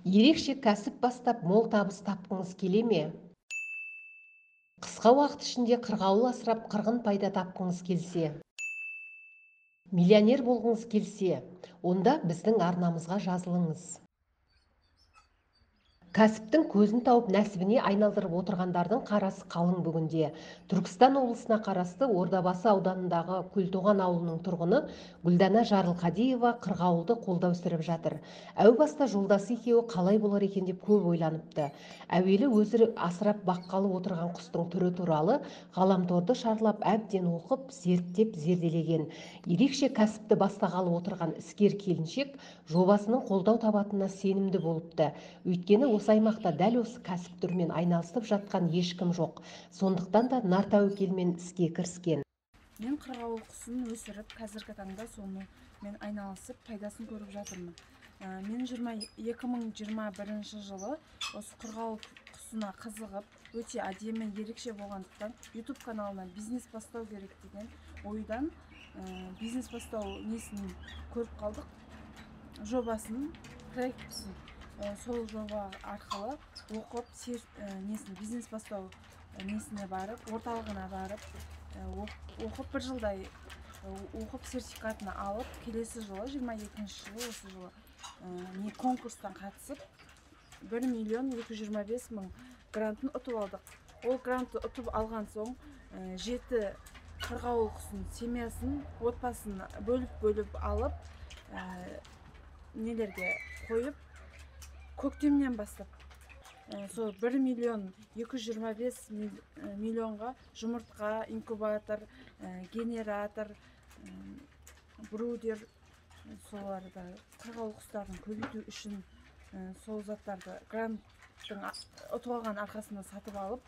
Ерекше кәсіп бастап мол табыс тапқыңыз келе ме? Қысқа уақыт ішінде қырғауыл асырап қырғын пайда тапқыңыз келсе, миллионер болғыңыз келсе, онда біздің арнамызға жазылыңыз. Кәсіптің көзін тауып нәсібіне айналдырып отырғандардың қарасы қалың бүгінде. Түркістан облысына қарасты Ордабасы ауданындағы Көлтоған ауылының тұрғыны Гүлдана Жарылқадиева қырғауылды қолда өсіріп жатыр. Әу баста жолдасы екеуі қалай болар екен деп көп ойланыпты. Әуелі өзі асырап баққалы отырған құстың түрі туралы ғаламторды шарлап әбден оқып, зерттеп зерделеген. Ерекше кәсіпті бастағалы отырған іскер келіншек жобасының қолдау табатынына сенімді болыпты. Өйткені осы аймақта дәл осы кәсіп түрімен айналысып жатқан ешкім жоқ. Сондықтан да нар тәуекелмен іске кіріскен. Мен қырғауыл құсын өсіріп, қазіргі таңда сонымен айналысып, пайдасын көріп жатырмын. Мен 2021 жылы осы қырғауыл құсына қызығып, өте әдемі, ерекше болғандықтан YouTube каналына бизнес бастау керек деген ойдан бизнес бастау несін көріп қалдық, жобасын, проектісін. Сол жоба арқылы оқып, бизнес бастау несіне барып, орталығына барып, оқып бір жылдай оқып сертификатына алып, келесі жылы 22-ші жылы осы жылы конкурстан қатысып 1.225.000 грантын ұтып алдық. Ол грантты ұтып алған соң 7 қырғауыл құсын семьясын, отбасын бөліп алып, нелерге қойып, көктемнен бастап сол 1.225.000.000-ға жұмыртқа, инкубатор, генератор, брудер, соларды қырғауыл құстарын көбейту үшін сол заттарды гранттың ұтып алған арқасында сатып алып,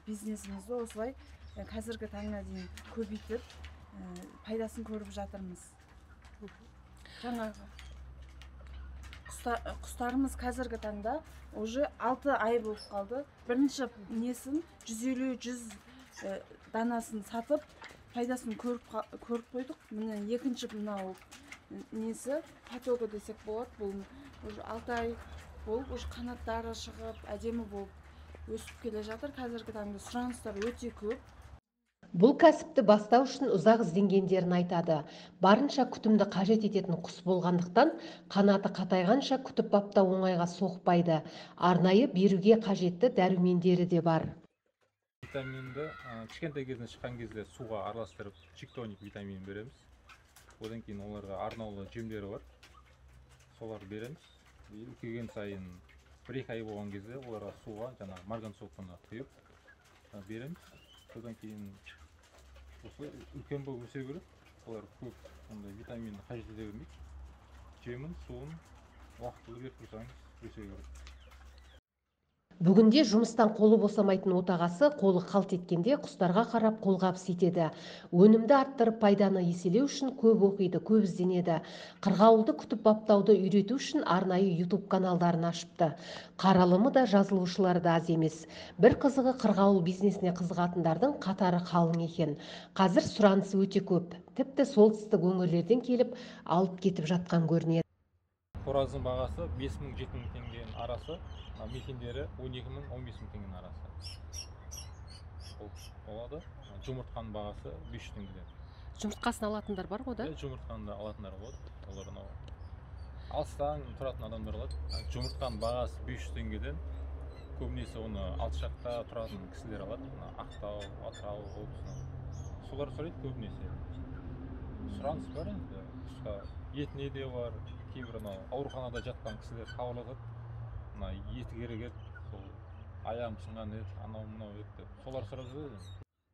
бизнесімізді осылай қазіргі таңға дейін көбейтіп, пайдасын көріп жатырмыз. Жаңағы құстарымыз қазіргі таңда уже 6 ай болып қалды. Бірінші несін 150-100 данасын сатып, пайдасын көріп қойдық. Міне екінші мынау несі потогы десек болады. Бұл уже 6 ай болып, уже қанаттары шығып, әдемі болып өсіп келе жатыр. Қазіргі таңда сұраныстар өте көп. Бұл кәсіпті бастау үшін ұзақ ізденгендерін айтады. Барынша күтімді қажет ететін құс болғандықтан, қанаты қатайғанша күтіп баптау оңайға соқпайды. Арнайы беруге қажетті дәрумендері де бар. Витаминді кішкентай кезінен шыққан кезде суға араластырып, чиктоник витаминін береміз. Одан кейін оларға арнаулы жемдері бар. Соларды береміз. Үлкейген сайын 1-2 ай болған кезде оларға суға жаңа марган сопыны құйып береміз. Содан кейін осылай үлкен болып өсе береді. Олар көп витаминді қажет ете бермейді. Жемін, суын уақытылы беріп тұрсаңыз өсе береді. Бүгінде жұмыстан қолы босамайтын отағасы қолы қалт еткенде құстарға қарап қолғабыс етеді. Өнімді арттырып пайданы еселеу үшін көп оқиды, көп ізденеді. Қырғауылды күтіп баптауды үйрету үшін арнайы YouTube каналдарын ашыпты. Қаралымы да жазылушылары да аз емес. Бір қызығы қырғауыл бизнесіне қызығатындардың қатары қалың екен. Қазір сұранысы өте көп. Тіпті солтүстік өңірлерден келіп алып кетіп жатқан көрінеді. Қораздың бағасы 5.000-7.000 теңгенің арасы, мекендері 12.000-15.000 теңгенің арасы. Олады. Жұмыртқаның бағасы 500 теңгеден. Жұмыртқасын алатындар бар ғой да? Жұмыртқаны да алатындар болады. Олар алыстан тұратын адамдар алады. Жұмыртқаның бағасы 500 теңгеден. Көбінесе оны алшақта тұратын кісілер алады. Ақтау, Атырау облысынан. Солар сұрайды көбінесе. Сұраныс бар енді. Құсқа етіне де бар. Кейбір ауруханада жатқан кісілер хабарласады. Еті керек еді, сол аяғым сынған еді, анау-мынау еді. Солар сұрап жүреді.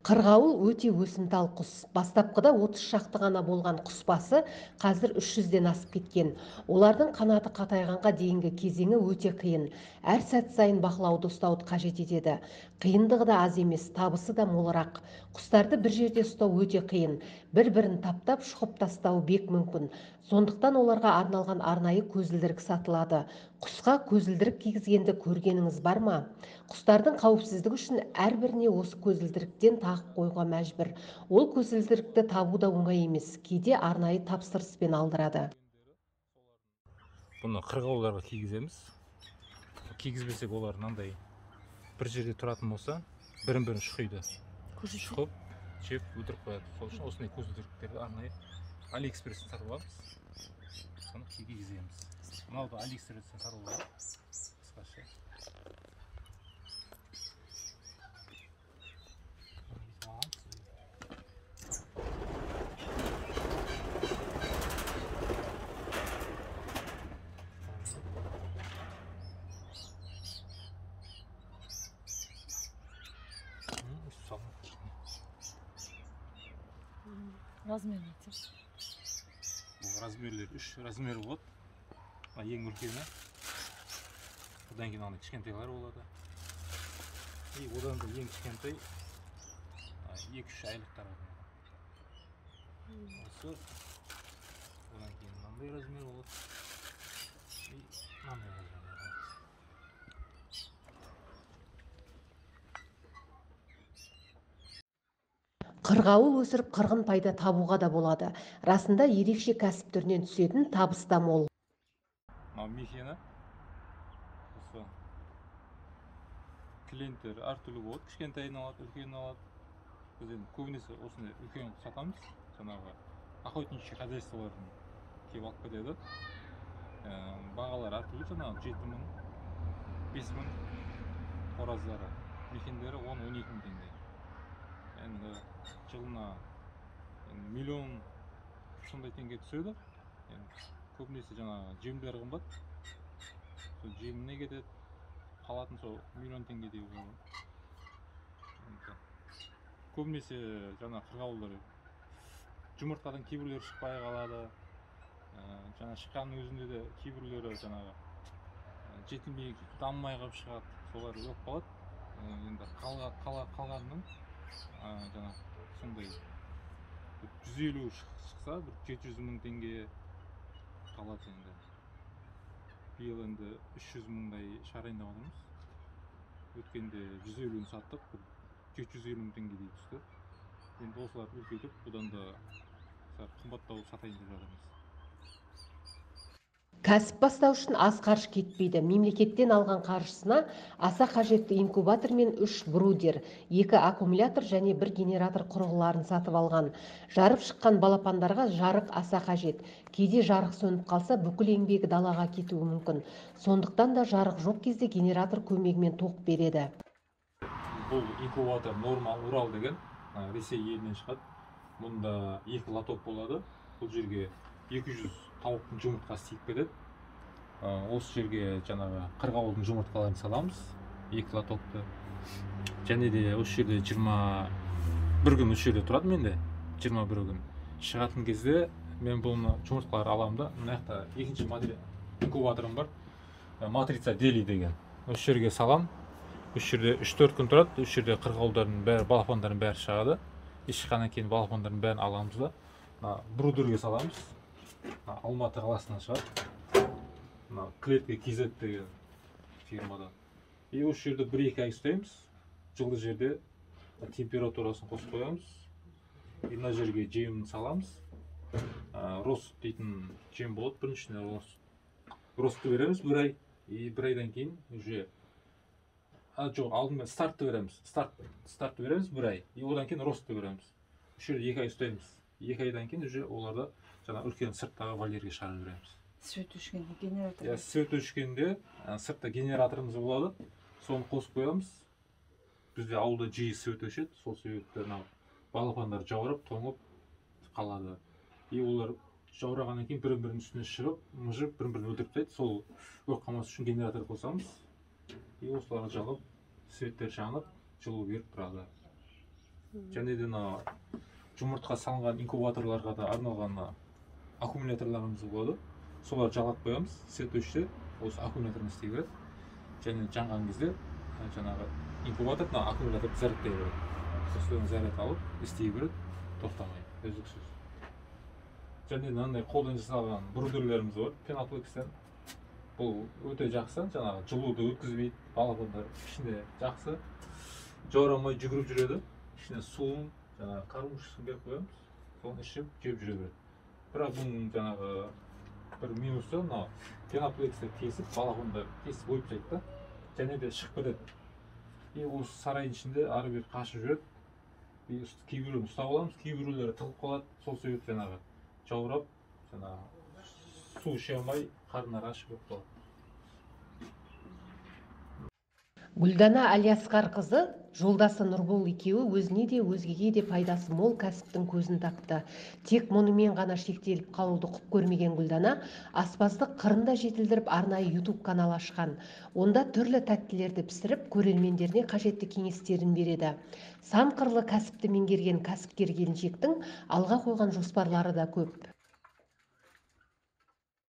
Қырғауыл өте өсімтал құс. Бастапқыда 30 шақты ғана болған құс басы қазір 300-ден асып кеткен. Олардың қанаты қатайғанға дейінгі кезеңі өте қиын. Әр сәт сайын бақылауды ұстауды қажет етеді. Қиындығы да аз емес, табысы да молырақ. Құстарды бір жерде ұстау өте қиын. Бір-бірін таптап шұқып тастау бек мүмкін. Сондықтан оларға арналған арнайы көзілдірік сатылады. Құсқа көзілдірік кигізгенді көргеніңіз бар ма? Құстардың қауіпсіздігі үшін әрбіріне осы көзілдіріктен тағып қойға мәжбүр. Ол көзілдірікті табу да оңай емес. Кейде арнайы тапсырыспен алдырады. Бұны қырғауылдарға кигіземіз. кигізбесек олар мынандай бір жерде тұратын болса бірін бірін шұқиды, шұқып жеп өлтіріп қояды. Сол үшін осындай көзілдіріктерді арнайы Алиэкспресстен сатып аламыз, соны кигіземіз. Мынауды Алиэкспресстен сатып аламыз қысқаша. Размерін айтып. Бұл размерлер 3 размер болады. Ең үлкені. Одан кейін ана кішкентайлар болады. И одан да ең кішкентай 2-3 айлықтар болады. Осы одан кейін мынандай размер болады. И мынандай размер болады. Қырғауыл өсіріп қырғын пайда табуға да болады. Расында ерекше кәсіп түрінен түсетін табыс та мол. Мынау мекені. Осы клиенттер әртүрлі болады. Кішкентайын алады, үлкенін алады. Біз енді көбінесе осындай үлкен сатамыз. Жаңағы охотничий хозяйстволардың келіп алып кетеді. Бағалар әртүрлі, жаңағы 7.000, 5.000 қораздары. Мекендері 10-12 мың теңге. Енді жылына миллион сондай теңге түседі. Көбінесе жаңағы жемдер қымбат. Сол жеміне кетеді. Қалатын сол миллион теңгедей болады. Көбінесе жаңа қырғауылдар жұмыртқадан кейбіреулері шықпай қалады. Жаңа шыққанның өзінде де кейбіреулері жаңағы жетілмей дамымай қалып шығады. Солар өліп қалады. Енді қалғанның жаңа сондай 150 шықса, бір 700 мың теңге қалады енді. Биыл енді 300 мыңдай шығарайын деп отырмыз. Өткенде 150-ні саттық, 750 мың теңгедей түсті. Енді осыларды үлкейтіп, бұдан да қымбаттау сатайын деп жатырмыз. Кәсіп бастау үшін аз қаржы кетпейді. Мемлекеттен алған қаржысына аса қажетті инкубатор мен 3 брудер, 2 аккумулятор және 1 генератор құрылғыларын сатып алған. Жарып шыққан балапандарға жарық аса қажет. Кейде жарық сөніп қалса, бүкіл еңбегі далаға кетуі мүмкін. Сондықтан да жарық жоқ кезде генератор көмегімен тоқ береді. Бұл инкубатор Норма Урал деген Ресей елінен шығады. Мұнда 2 лоток болады. Бұл жерге 200 тауықтың жұмыртқасы тиіп кетеді. Осы жерге жаңағы қырғауылдың жұмыртқаларын саламыз, 2 лотокты. Және де осы жерде 21 күн осы жерде тұрады менде, 21 күн. Шығатын кезде мен бұны жұмыртқалар аламын да, мына жақта екінші инкубаторым бар, матрица Дели деген. Осы жерге салам. Осы жерде 3-4 күн тұрады. Осы жерде қырғауылдардың бәрі, балапандардың бәрі шығады. Шыққаннан кейін балапандардың бәрін аламыз да, брудерге саламыз. Алматы қаласынан шығады. Клетка KZ деген фирмадан. И осы жерде 1-2 ай ұстаймыз. Жылы жерде температурасын қосып қоямыз. И мына жерге жемін саламыз. Рост дейтін жем болады. Біріншісіне ростты береміз 1 ай. И 1 айдан кейін уже жоқ, алдымен стартты береміз. Стартты береміз 1 ай. И одан кейін ростты береміз. Осы жерде 2 ай ұстаймыз. 2 айдан кейін уже оларды жаңа үлкен сырттағы вольерге шығарып береміз. Свет өшкенде генератор. Свет өшкенде сыртта генераторымыз болады. Соны қосып қоямыз. Бізде ауылда жиі свет өшеді. Сол себепті балапандар жаурап, тоңып қалады. И олар жаурағаннан кейін бір-бірінің үстіне шығып, мұжып, бір-бірін өлтіріп тастайды. Сол өрт қалмас үшін генератор қосамыз. И осыларды жағып, светтер жанып, жылу беріп тұрады. Және де жұмыртқа салынған инкубаторларға да арналған аккумуляторларымыз болады. Солар жалап қоямыз, свет өшсе, осы аккумуляторын істей береді. Және жанған кезде жаңағы инкубатор аккумуляторды зарядтай береді. Сосын заряд алып, істей береді, тоқтамай, үздіксіз. Және мынандай қолдан жасалған брудерлеріміз бар, Пенаплексден. Бұл өте жақсы, жаңағы жылуды өткізбейді, балапандар ішінде жақсы. Жаурамай жүгіріп жүреді, ішіне суын, жаңағы кормушкасын беріп қоямыз, соны ішіп, жеп жүре береді. Бірақ бұның жаңағы бір минусы, Пенаплексті кесіп, балапандар кесіп ойып тастайды да. және де шығып кетеді. Осы сарайдың ішінде ары бері қашып жүреді. Кейбіреуін ұстап аламыз, кейбіреулері тығылып қалады. Сол себепті жаңағы жаурап, жаңағы су іше алмай, қарындары ашып кетіп қалады. Гүлдана Әлиасқарқызы, жолдасы Нұрбол екеуі өзіне де өзгеге де пайдасы мол кәсіптің көзін тапты. Тек мұнымен ғана шектеліп қалуды құп көрмеген Гүлдана аспаздық қырында жетілдіріп арнайы YouTube канал ашқан. Онда түрлі тәттілерді пісіріп, көрермендеріне қажетті кеңестерін береді. Сан қырлы кәсіпті меңгерген кәсіпкер келіншектің алға қойған жоспарлары да көп.